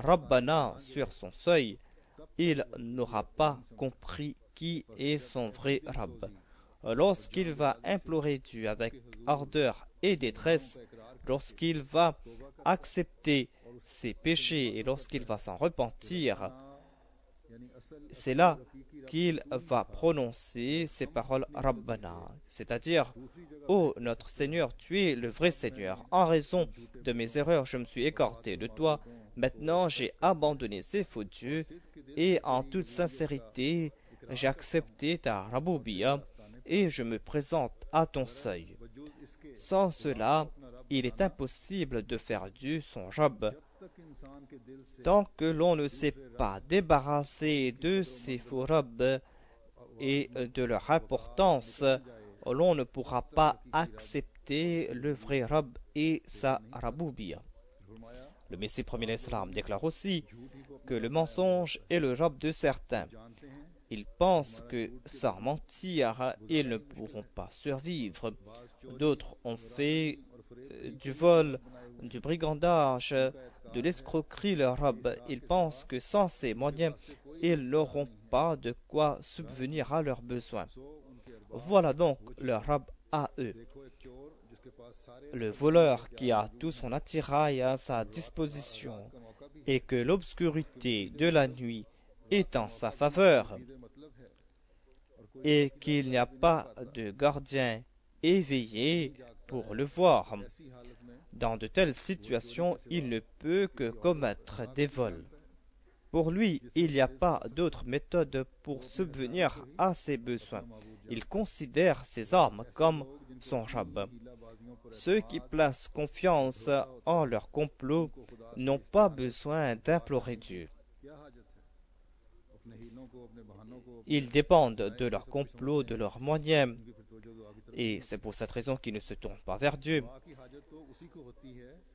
Rabbana sur son seuil, il n'aura pas compris qui est son vrai Rabb. Lorsqu'il va implorer Dieu avec ardeur et détresse, lorsqu'il va accepter ses péchés et lorsqu'il va s'en repentir, c'est là qu'il va prononcer ces paroles Rabbana, c'est-à-dire ô notre Seigneur, tu es le vrai Seigneur. En raison de mes erreurs, je me suis écarté de toi. Maintenant, j'ai abandonné ces faux dieux et en toute sincérité, j'ai accepté ta Raboubiya et je me présente à ton seuil. Sans cela, il est impossible de faire Dieu son Rabb. Tant que l'on ne s'est pas débarrassé de ces faux rabbs et de leur importance, l'on ne pourra pas accepter le vrai Rabb et sa Raboubiya. Le Messie premier l'Islam déclare aussi que le mensonge est le Rabb de certains. Ils pensent que sans mentir, ils ne pourront pas survivre. D'autres ont fait du vol, du brigandage, de l'escroquerie leur Rabb. Ils pensent que sans ces moyens, ils n'auront pas de quoi subvenir à leurs besoins. Voilà donc leur Rabb à eux. Le voleur qui a tout son attirail à sa disposition et que l'obscurité de la nuit est en sa faveur et qu'il n'y a pas de gardien éveillé pour le voir. Dans de telles situations, il ne peut que commettre des vols. Pour lui, il n'y a pas d'autre méthode pour subvenir à ses besoins. Il considère ses armes comme son Rabb. Ceux qui placent confiance en leur complot n'ont pas besoin d'implorer Dieu. Ils dépendent de leur complot, de leurs moyens, et c'est pour cette raison qu'ils ne se tournent pas vers Dieu.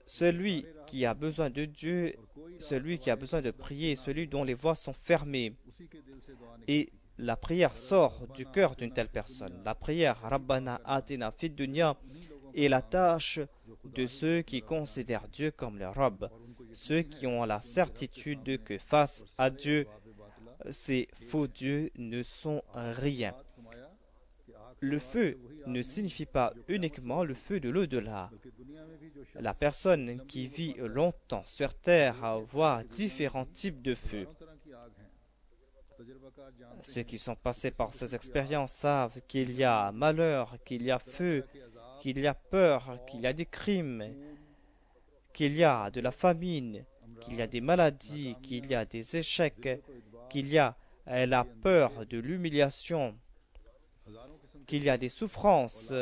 Celui qui a besoin de Dieu, celui qui a besoin de prier, celui dont les voies sont fermées, et la prière sort du cœur d'une telle personne. La prière Rabbana Atina Fid Dunya est la tâche de ceux qui considèrent Dieu comme leur Rabb, ceux qui ont la certitude que face à Dieu, ces faux dieux ne sont rien. Le feu ne signifie pas uniquement le feu de l'au-delà. La personne qui vit longtemps sur terre voit différents types de feux. Ceux qui sont passés par ces expériences savent qu'il y a malheur, qu'il y a feu, qu'il y a peur, qu'il y a des crimes, qu'il y a de la famine, qu'il y a des maladies, qu'il y a des échecs, qu'il y a la peur de l'humiliation, qu'il y a des souffrances.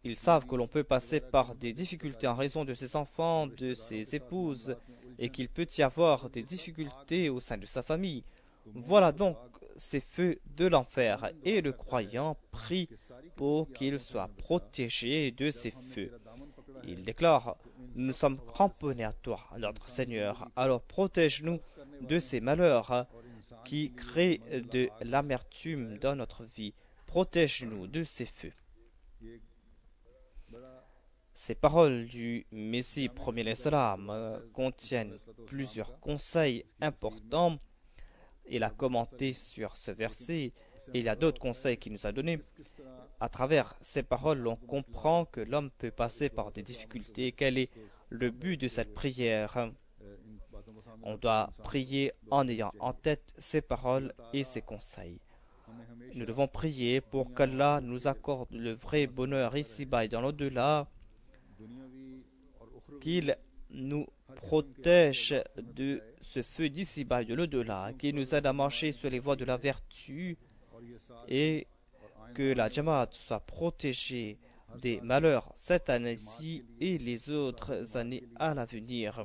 Ils savent que l'on peut passer par des difficultés en raison de ses enfants, de ses épouses, et qu'il peut y avoir des difficultés au sein de sa famille. Voilà donc ces feux de l'enfer, et le croyant prie pour qu'il soit protégé de ces feux. Il déclare: nous sommes cramponnés à toi, notre Seigneur, alors protège-nous de ces malheurs qui créent de l'amertume dans notre vie. Protège-nous de ces feux. Ces paroles du Messie premier l'Islam contiennent plusieurs conseils importants. Il a commenté sur ce verset et il y a d'autres conseils qu'il nous a donnés. À travers ces paroles, on comprend que l'homme peut passer par des difficultés. Quel est le but de cette prière? On doit prier en ayant en tête ces paroles et ces conseils. Nous devons prier pour qu'Allah nous accorde le vrai bonheur ici-bas et dans l'au-delà, qu'il nous protège de ce feu d'ici-bas et de l'au-delà, qu'il nous aide à marcher sur les voies de la vertu et que la Jamaat soit protégée des malheurs cette année-ci et les autres années à l'avenir.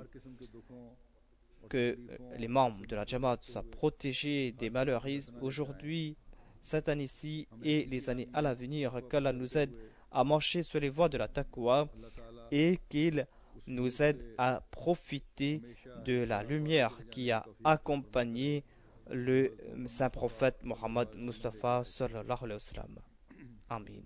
Que les membres de la Jamaat soient protégés des malheurs aujourd'hui, cette année-ci et les années à l'avenir. Qu'Allah nous aide à marcher sur les voies de la taqwa et qu'il nous aide à profiter de la lumière qui a accompagné le saint prophète Mohammed Mustafa sallallahu alayhi wa sallam. Amin.